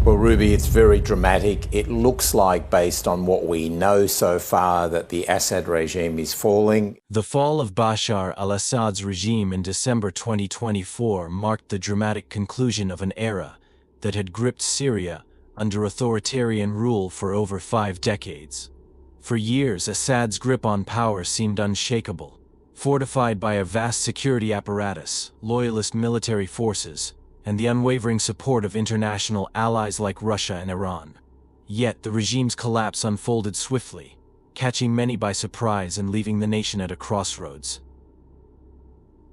Well, Ruby, it's very dramatic. It looks like, based on what we know so far, that the Assad regime is falling. The fall of Bashar al-Assad's regime in December 2024 marked the dramatic conclusion of an era that had gripped Syria under authoritarian rule for over 5 decades. For years, Assad's grip on power seemed unshakable, fortified by a vast security apparatus, loyalist military forces, and the unwavering support of international allies like Russia and Iran. Yet the regime's collapse unfolded swiftly, catching many by surprise and leaving the nation at a crossroads.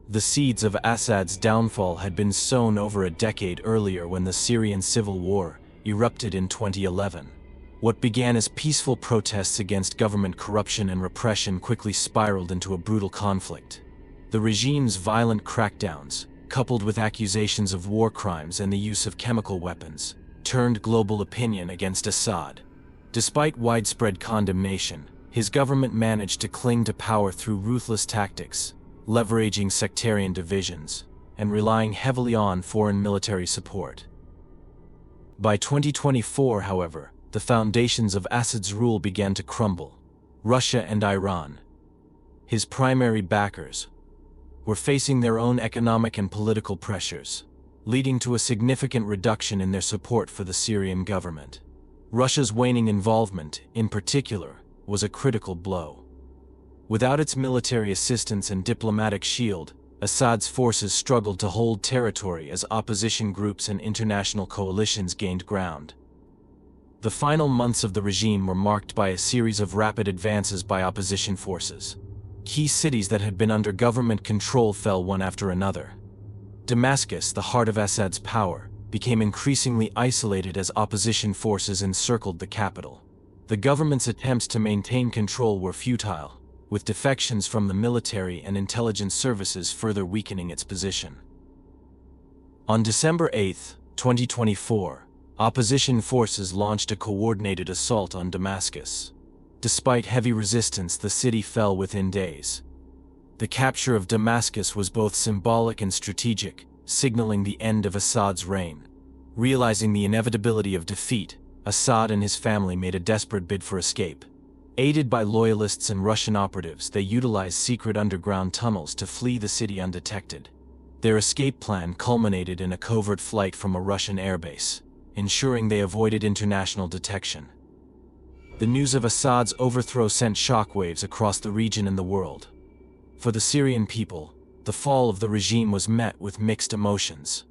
The seeds of Assad's downfall had been sown over a decade earlier when the Syrian civil war erupted in 2011. What began as peaceful protests against government corruption and repression quickly spiraled into a brutal conflict. The regime's violent crackdowns, coupled with accusations of war crimes and the use of chemical weapons, turned global opinion against Assad. Despite widespread condemnation, his government managed to cling to power through ruthless tactics, leveraging sectarian divisions, and relying heavily on foreign military support. By 2024, however, the foundations of Assad's rule began to crumble. Russia and Iran, his primary backers, were facing their own economic and political pressures, leading to a significant reduction in their support for the Syrian government. Russia's waning involvement, in particular, was a critical blow. Without its military assistance and diplomatic shield, Assad's forces struggled to hold territory as opposition groups and international coalitions gained ground. The final months of the regime were marked by a series of rapid advances by opposition forces. Key cities that had been under government control fell one after another. Damascus, the heart of Assad's power, became increasingly isolated as opposition forces encircled the capital. The government's attempts to maintain control were futile, with defections from the military and intelligence services further weakening its position. On December 8, 2024, opposition forces launched a coordinated assault on Damascus. Despite heavy resistance, the city fell within days. The capture of Damascus was both symbolic and strategic, signaling the end of Assad's reign. Realizing the inevitability of defeat, Assad and his family made a desperate bid for escape. Aided by loyalists and Russian operatives, they utilized secret underground tunnels to flee the city undetected. Their escape plan culminated in a covert flight from a Russian airbase, ensuring they avoided international detection. The news of Assad's overthrow sent shockwaves across the region and the world. For the Syrian people, the fall of the regime was met with mixed emotions.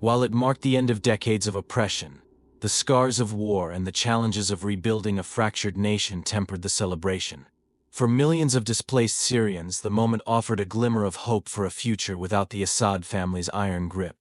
While it marked the end of decades of oppression, the scars of war and the challenges of rebuilding a fractured nation tempered the celebration. For millions of displaced Syrians, the moment offered a glimmer of hope for a future without the Assad family's iron grip.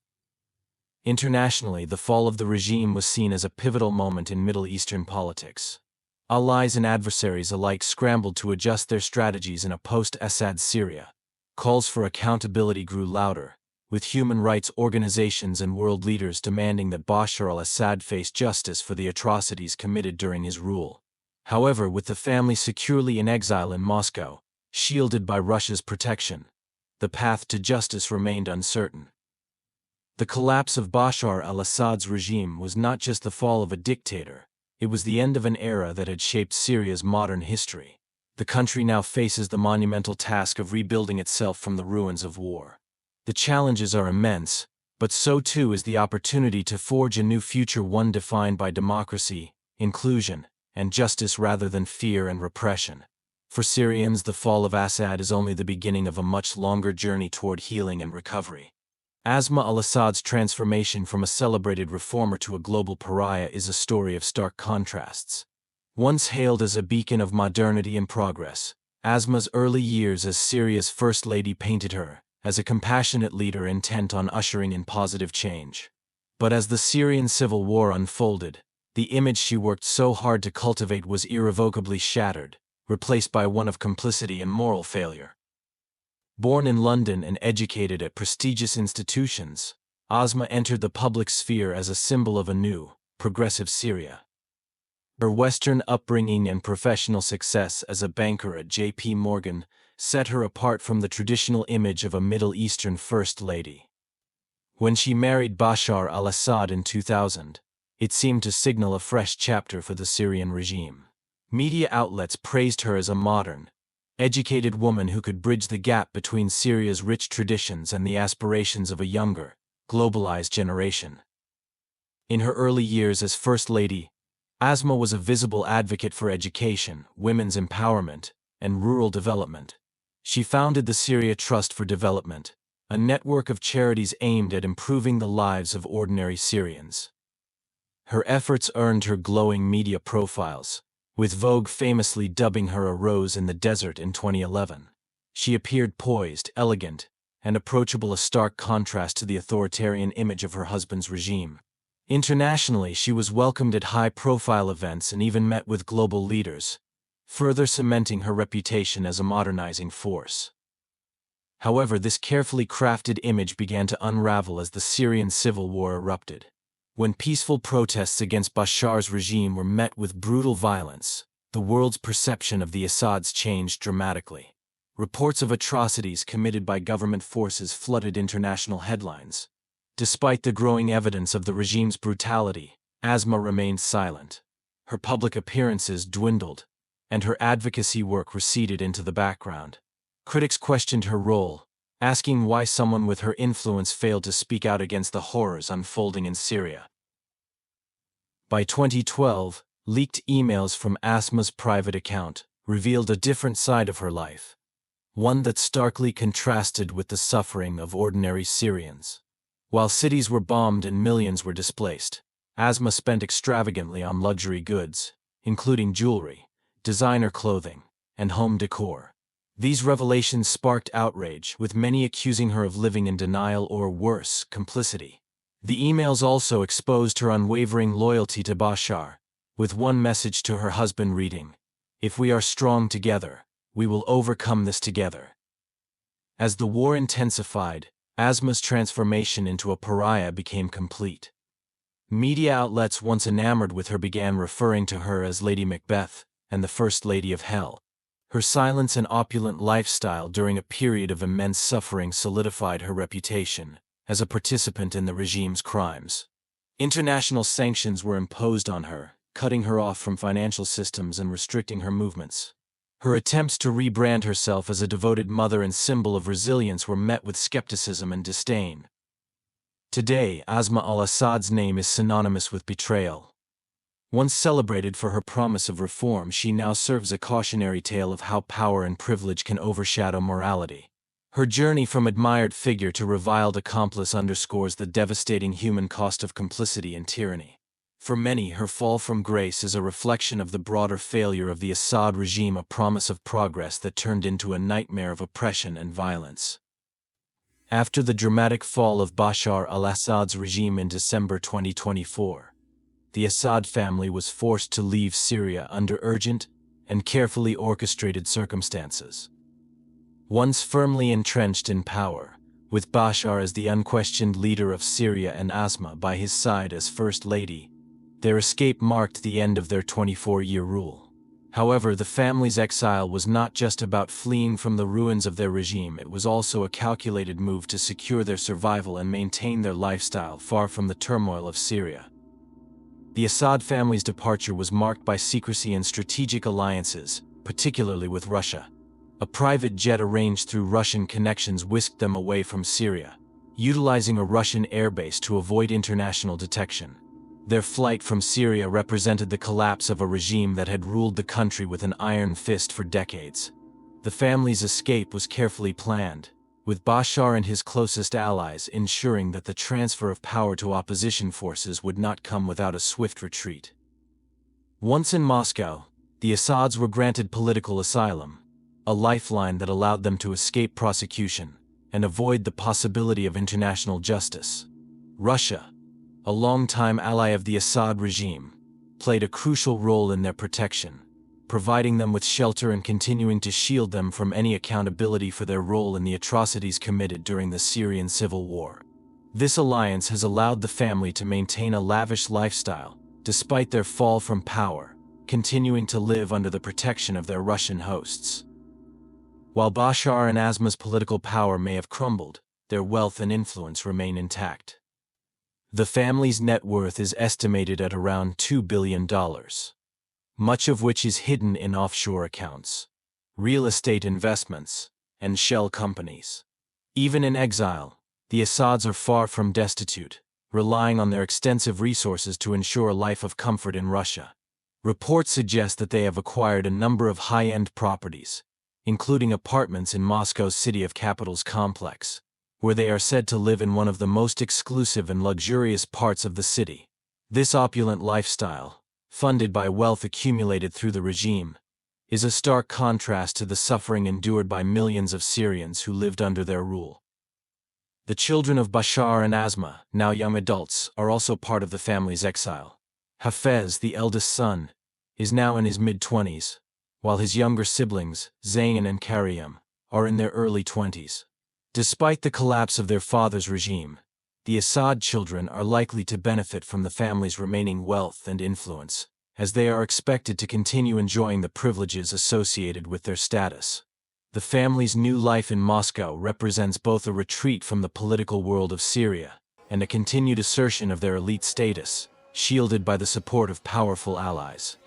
Internationally, the fall of the regime was seen as a pivotal moment in Middle Eastern politics. Allies and adversaries alike scrambled to adjust their strategies in a post-Assad Syria. Calls for accountability grew louder, with human rights organizations and world leaders demanding that Bashar al-Assad face justice for the atrocities committed during his rule. However, with the family securely in exile in Moscow, shielded by Russia's protection, the path to justice remained uncertain. The collapse of Bashar al-Assad's regime was not just the fall of a dictator. It was the end of an era that had shaped Syria's modern history. The country now faces the monumental task of rebuilding itself from the ruins of war. The challenges are immense, but so too is the opportunity to forge a new future, one defined by democracy, inclusion, and justice rather than fear and repression. For Syrians, the fall of Assad is only the beginning of a much longer journey toward healing and recovery. Al-Assad's transformation from a celebrated reformer to a global pariah is a story of stark contrasts. Once hailed as a beacon of modernity and progress, Asma's early years as Syria's First Lady painted her as a compassionate leader intent on ushering in positive change. But as the Syrian civil war unfolded, the image she worked so hard to cultivate was irrevocably shattered, replaced by one of complicity and moral failure. Born in London and educated at prestigious institutions, Asma entered the public sphere as a symbol of a new, progressive Syria. Her Western upbringing and professional success as a banker at J.P. Morgan set her apart from the traditional image of a Middle Eastern First Lady. When she married Bashar al-Assad in 2000, It seemed to signal a fresh chapter for the Syrian regime. Media outlets praised her as a modern, educated woman who could bridge the gap between Syria's rich traditions and the aspirations of a younger, globalized generation. In her early years as First Lady, Asma was a visible advocate for education, women's empowerment, and rural development. She founded the Syria Trust for Development, a network of charities aimed at improving the lives of ordinary Syrians. Her efforts earned her glowing media profiles, with Vogue famously dubbing her a rose in the desert in 2011. She appeared poised, elegant, and approachable, a stark contrast to the authoritarian image of her husband's regime. Internationally, she was welcomed at high-profile events and even met with global leaders, further cementing her reputation as a modernizing force. However, this carefully crafted image began to unravel as the Syrian civil war erupted. When peaceful protests against Bashar's regime were met with brutal violence, the world's perception of the Assads changed dramatically. Reports of atrocities committed by government forces flooded international headlines. Despite the growing evidence of the regime's brutality, Asma remained silent. Her public appearances dwindled, and her advocacy work receded into the background. Critics questioned her role, asking why someone with her influence failed to speak out against the horrors unfolding in Syria. By 2012, leaked emails from Asma's private account revealed a different side of her life, one that starkly contrasted with the suffering of ordinary Syrians. While cities were bombed and millions were displaced, Asma spent extravagantly on luxury goods, including jewelry, designer clothing, and home decor. These revelations sparked outrage, with many accusing her of living in denial or, worse, complicity. The emails also exposed her unwavering loyalty to Bashar, with one message to her husband reading, "If we are strong together, we will overcome this together." As the war intensified, Asma's transformation into a pariah became complete. Media outlets once enamored with her began referring to her as Lady Macbeth and the First Lady of Hell. Her silence and opulent lifestyle during a period of immense suffering solidified her reputation as a participant in the regime's crimes. International sanctions were imposed on her, cutting her off from financial systems and restricting her movements. Her attempts to rebrand herself as a devoted mother and symbol of resilience were met with skepticism and disdain. Today, Asma al-Assad's name is synonymous with betrayal. Once celebrated for her promise of reform, she now serves a cautionary tale of how power and privilege can overshadow morality. Her journey from admired figure to reviled accomplice underscores the devastating human cost of complicity and tyranny. For many, her fall from grace is a reflection of the broader failure of the Assad regime, a promise of progress that turned into a nightmare of oppression and violence. After the dramatic fall of Bashar al-Assad's regime in December 2024, the Assad family was forced to leave Syria under urgent and carefully orchestrated circumstances. Once firmly entrenched in power, with Bashar as the unquestioned leader of Syria and Asma by his side as First Lady, their escape marked the end of their 24-year rule. However, the family's exile was not just about fleeing from the ruins of their regime, it was also a calculated move to secure their survival and maintain their lifestyle far from the turmoil of Syria. The Assad family's departure was marked by secrecy and strategic alliances, particularly with Russia. A private jet arranged through Russian connections whisked them away from Syria, utilizing a Russian airbase to avoid international detection. Their flight from Syria represented the collapse of a regime that had ruled the country with an iron fist for decades. The family's escape was carefully planned, with Bashar and his closest allies ensuring that the transfer of power to opposition forces would not come without a swift retreat. Once in Moscow, the Assads were granted political asylum, a lifeline that allowed them to escape prosecution and avoid the possibility of international justice. Russia, a longtime ally of the Assad regime, played a crucial role in their protection, providing them with shelter and continuing to shield them from any accountability for their role in the atrocities committed during the Syrian civil war. This alliance has allowed the family to maintain a lavish lifestyle, despite their fall from power, continuing to live under the protection of their Russian hosts. While Bashar and Asma's political power may have crumbled, their wealth and influence remain intact. The family's net worth is estimated at around $2 billion, much of which is hidden in offshore accounts, real estate investments, and shell companies. Even in exile, the Assads are far from destitute, relying on their extensive resources to ensure a life of comfort in Russia. Reports suggest that they have acquired a number of high-end properties, including apartments in Moscow's City of Capitals complex, where they are said to live in one of the most exclusive and luxurious parts of the city. This opulent lifestyle, funded by wealth accumulated through the regime, is a stark contrast to the suffering endured by millions of Syrians who lived under their rule. The children of Bashar and Asma, now young adults, are also part of the family's exile. Hafez, the eldest son, is now in his mid-20s, while his younger siblings, Zayn and Karyam, are in their early 20s. Despite the collapse of their father's regime, the Assad children are likely to benefit from the family's remaining wealth and influence, as they are expected to continue enjoying the privileges associated with their status. The family's new life in Moscow represents both a retreat from the political world of Syria and a continued assertion of their elite status, shielded by the support of powerful allies.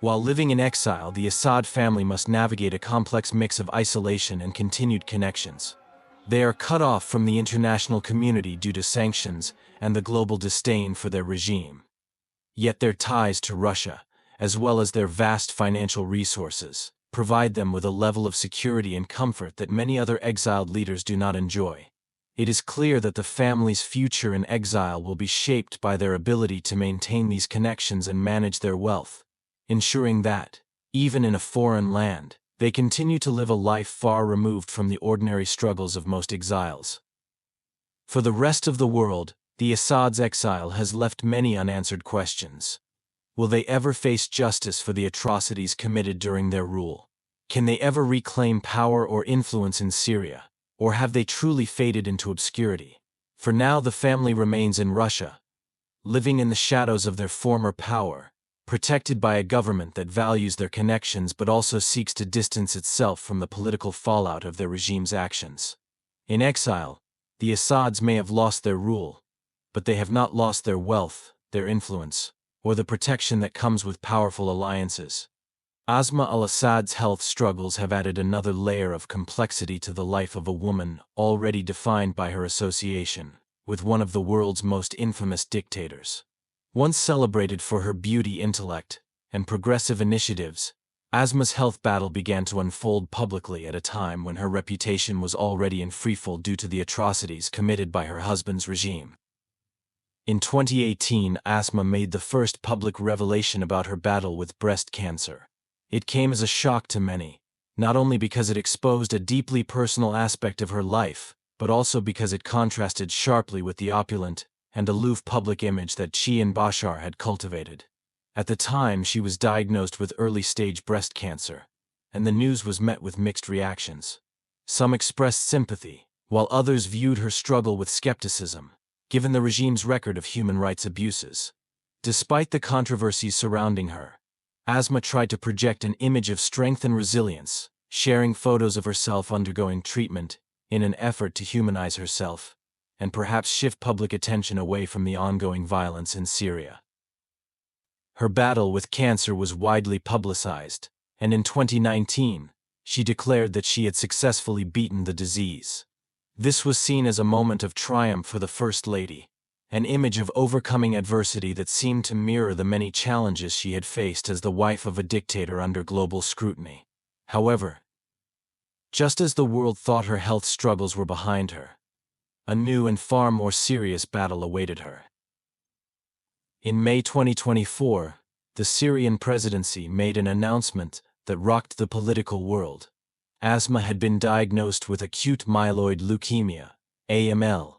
While living in exile, the Assad family must navigate a complex mix of isolation and continued connections. They are cut off from the international community due to sanctions and the global disdain for their regime. Yet their ties to Russia, as well as their vast financial resources, provide them with a level of security and comfort that many other exiled leaders do not enjoy. It is clear that the family's future in exile will be shaped by their ability to maintain these connections and manage their wealth, ensuring that, even in a foreign land, they continue to live a life far removed from the ordinary struggles of most exiles. For the rest of the world, the Assad's exile has left many unanswered questions. Will they ever face justice for the atrocities committed during their rule? Can they ever reclaim power or influence in Syria, or have they truly faded into obscurity? For now, the family remains in Russia, living in the shadows of their former power, protected by a government that values their connections but also seeks to distance itself from the political fallout of their regime's actions. In exile, the Assads may have lost their rule, but they have not lost their wealth, their influence, or the protection that comes with powerful alliances. Asma al-Assad's health struggles have added another layer of complexity to the life of a woman already defined by her association with one of the world's most infamous dictators. Once celebrated for her beauty, intellect, and progressive initiatives, Asma's health battle began to unfold publicly at a time when her reputation was already in freefall due to the atrocities committed by her husband's regime. In 2018, Asma made the first public revelation about her battle with breast cancer. It came as a shock to many, not only because it exposed a deeply personal aspect of her life, but also because it contrasted sharply with the opulent and aloof public image that she and Bashar had cultivated. At the time, she was diagnosed with early-stage breast cancer, and the news was met with mixed reactions. Some expressed sympathy, while others viewed her struggle with skepticism, given the regime's record of human rights abuses. Despite the controversies surrounding her, Asma tried to project an image of strength and resilience, sharing photos of herself undergoing treatment in an effort to humanize herself and perhaps shift public attention away from the ongoing violence in Syria. Her battle with cancer was widely publicized, and in 2019, she declared that she had successfully beaten the disease. This was seen as a moment of triumph for the First Lady, an image of overcoming adversity that seemed to mirror the many challenges she had faced as the wife of a dictator under global scrutiny. However, just as the world thought her health struggles were behind her, a new and far more serious battle awaited her. In May 2024, the Syrian presidency made an announcement that rocked the political world. Asma had been diagnosed with acute myeloid leukemia, AML,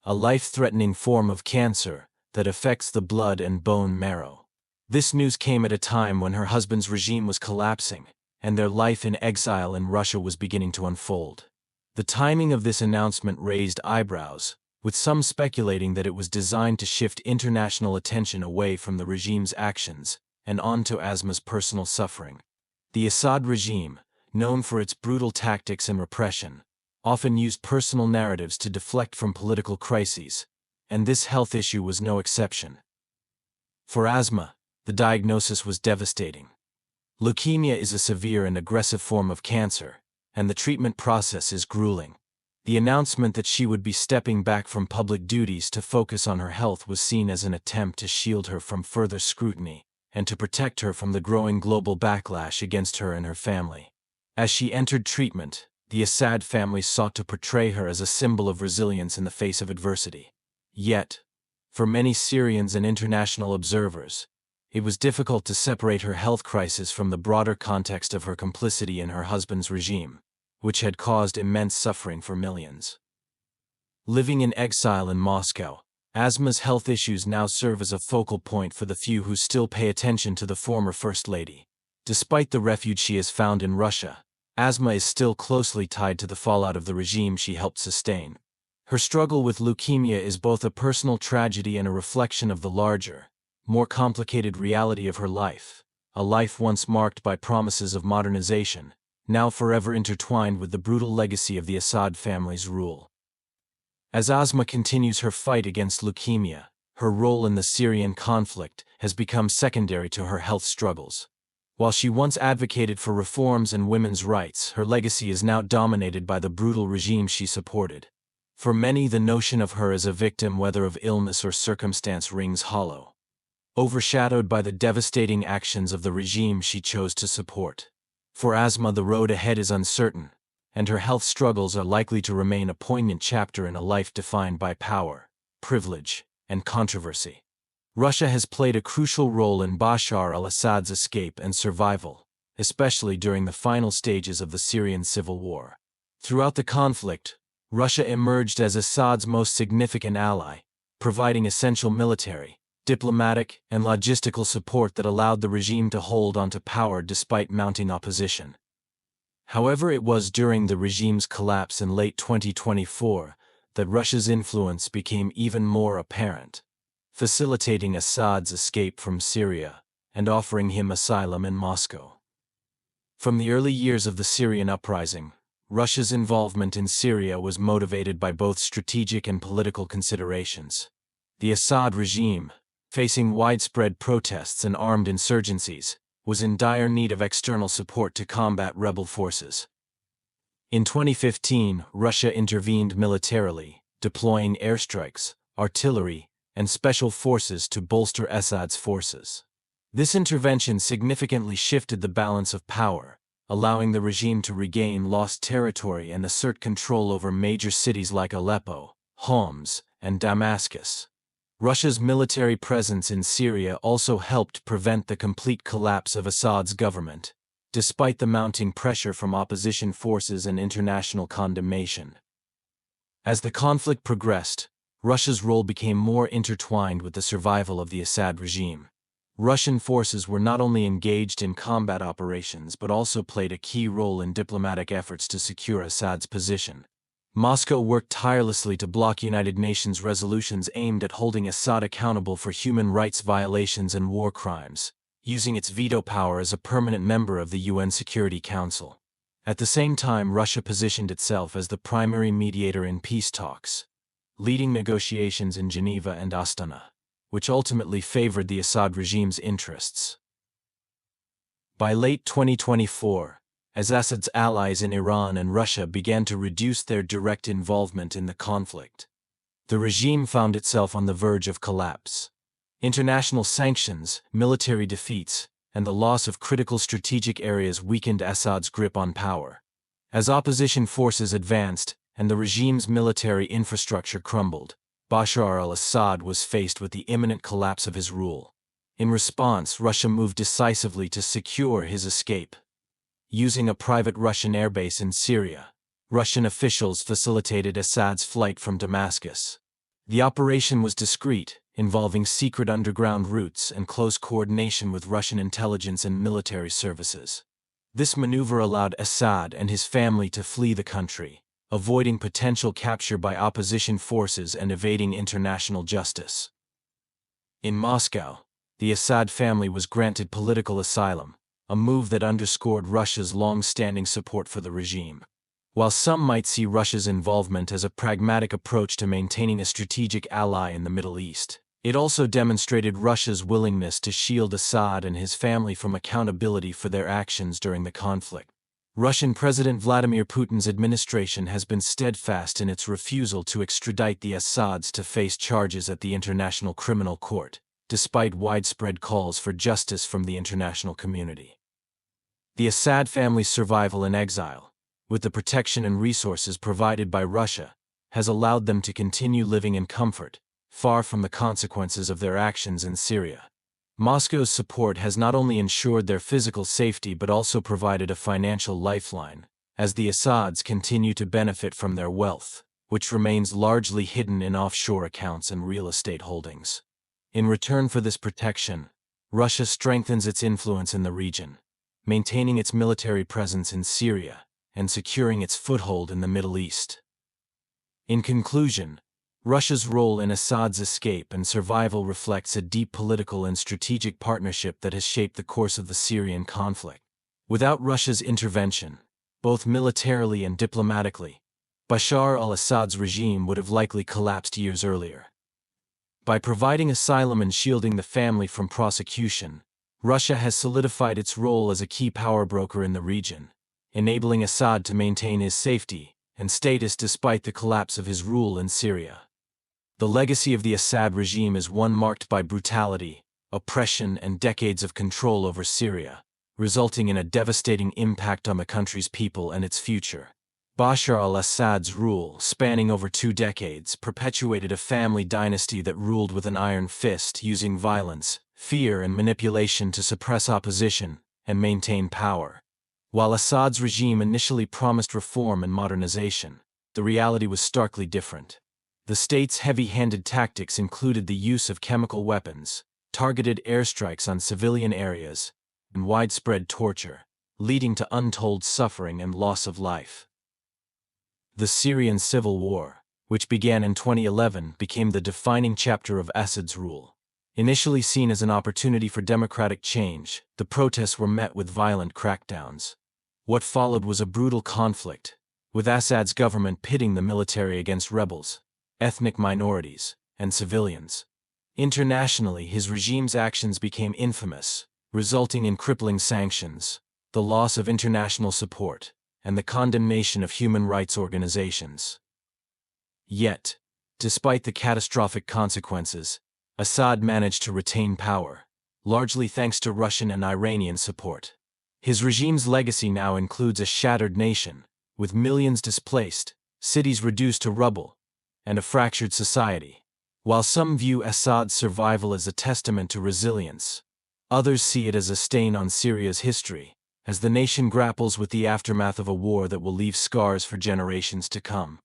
a life-threatening form of cancer that affects the blood and bone marrow. This news came at a time when her husband's regime was collapsing, and their life in exile in Russia was beginning to unfold. The timing of this announcement raised eyebrows, with some speculating that it was designed to shift international attention away from the regime's actions and onto Asma's personal suffering. The Assad regime, known for its brutal tactics and repression, often used personal narratives to deflect from political crises, and this health issue was no exception. For Asma, the diagnosis was devastating. Leukemia is a severe and aggressive form of cancer, and the treatment process is grueling. The announcement that she would be stepping back from public duties to focus on her health was seen as an attempt to shield her from further scrutiny and to protect her from the growing global backlash against her and her family. As she entered treatment, the Assad family sought to portray her as a symbol of resilience in the face of adversity. Yet, for many Syrians and international observers, it was difficult to separate her health crisis from the broader context of her complicity in her husband's regime, which had caused immense suffering for millions. Living in exile in Moscow, Asma's health issues now serve as a focal point for the few who still pay attention to the former First Lady. Despite the refuge she has found in Russia, Asma is still closely tied to the fallout of the regime she helped sustain. Her struggle with leukemia is both a personal tragedy and a reflection of the larger, more complicated reality of her life, a life once marked by promises of modernization, now forever intertwined with the brutal legacy of the Assad family's rule. As Asma continues her fight against leukemia, her role in the Syrian conflict has become secondary to her health struggles. While she once advocated for reforms and women's rights, her legacy is now dominated by the brutal regime she supported. For many, the notion of her as a victim, whether of illness or circumstance, rings hollow, overshadowed by the devastating actions of the regime she chose to support. For Asma, the road ahead is uncertain, and her health struggles are likely to remain a poignant chapter in a life defined by power, privilege, and controversy. Russia has played a crucial role in Bashar al-Assad's escape and survival, especially during the final stages of the Syrian civil war. Throughout the conflict, Russia emerged as Assad's most significant ally, providing essential military, diplomatic, and logistical support that allowed the regime to hold onto power despite mounting opposition. However, it was during the regime's collapse in late 2024 that Russia's influence became even more apparent, facilitating Assad's escape from Syria and offering him asylum in Moscow. From the early years of the Syrian uprising, Russia's involvement in Syria was motivated by both strategic and political considerations. The Assad regime, facing widespread protests and armed insurgencies, was in dire need of external support to combat rebel forces. In 2015, Russia intervened militarily, deploying airstrikes, artillery, and special forces to bolster Assad's forces. This intervention significantly shifted the balance of power, allowing the regime to regain lost territory and assert control over major cities like Aleppo, Homs, and Damascus. Russia's military presence in Syria also helped prevent the complete collapse of Assad's government, despite the mounting pressure from opposition forces and international condemnation. As the conflict progressed, Russia's role became more intertwined with the survival of the Assad regime. Russian forces were not only engaged in combat operations but also played a key role in diplomatic efforts to secure Assad's position. Moscow worked tirelessly to block United Nations resolutions aimed at holding Assad accountable for human rights violations and war crimes, using its veto power as a permanent member of the UN Security Council. At the same time, Russia positioned itself as the primary mediator in peace talks, leading negotiations in Geneva and Astana, which ultimately favored the Assad regime's interests. By late 2024, as Assad's allies in Iran and Russia began to reduce their direct involvement in the conflict, the regime found itself on the verge of collapse. International sanctions, military defeats, and the loss of critical strategic areas weakened Assad's grip on power. As opposition forces advanced and the regime's military infrastructure crumbled, Bashar al-Assad was faced with the imminent collapse of his rule. In response, Russia moved decisively to secure his escape. Using a private Russian airbase in Syria, Russian officials facilitated Assad's flight from Damascus. The operation was discreet, involving secret underground routes and close coordination with Russian intelligence and military services. This maneuver allowed Assad and his family to flee the country, avoiding potential capture by opposition forces and evading international justice. In Moscow, the Assad family was granted political asylum, a move that underscored Russia's long-standing support for the regime. While some might see Russia's involvement as a pragmatic approach to maintaining a strategic ally in the Middle East, it also demonstrated Russia's willingness to shield Assad and his family from accountability for their actions during the conflict. Russian President Vladimir Putin's administration has been steadfast in its refusal to extradite the Assads to face charges at the International Criminal Court, despite widespread calls for justice from the international community. The Assad family's survival in exile, with the protection and resources provided by Russia, has allowed them to continue living in comfort, far from the consequences of their actions in Syria. Moscow's support has not only ensured their physical safety but also provided a financial lifeline, as the Assads continue to benefit from their wealth, which remains largely hidden in offshore accounts and real estate holdings. In return for this protection, Russia strengthens its influence in the region, maintaining its military presence in Syria and securing its foothold in the Middle East. In conclusion, Russia's role in Assad's escape and survival reflects a deep political and strategic partnership that has shaped the course of the Syrian conflict. Without Russia's intervention, both militarily and diplomatically, Bashar al-Assad's regime would have likely collapsed years earlier. By providing asylum and shielding the family from prosecution, Russia has solidified its role as a key power broker in the region, enabling Assad to maintain his safety and status despite the collapse of his rule in Syria. The legacy of the Assad regime is one marked by brutality, oppression, and decades of control over Syria, resulting in a devastating impact on the country's people and its future. Bashar al-Assad's rule, spanning over 2 decades, perpetuated a family dynasty that ruled with an iron fist, using violence, fear, and manipulation to suppress opposition and maintain power. While Assad's regime initially promised reform and modernization, the reality was starkly different. The state's heavy-handed tactics included the use of chemical weapons, targeted airstrikes on civilian areas, and widespread torture, leading to untold suffering and loss of life. The Syrian civil war, which began in 2011, became the defining chapter of Assad's rule. Initially seen as an opportunity for democratic change, the protests were met with violent crackdowns. What followed was a brutal conflict, with Assad's government pitting the military against rebels, ethnic minorities, and civilians. Internationally, his regime's actions became infamous, resulting in crippling sanctions, the loss of international support, and the condemnation of human rights organizations. Yet, despite the catastrophic consequences, Assad managed to retain power, largely thanks to Russian and Iranian support. His regime's legacy now includes a shattered nation, with millions displaced, cities reduced to rubble, and a fractured society. While some view Assad's survival as a testament to resilience, others see it as a stain on Syria's history, as the nation grapples with the aftermath of a war that will leave scars for generations to come.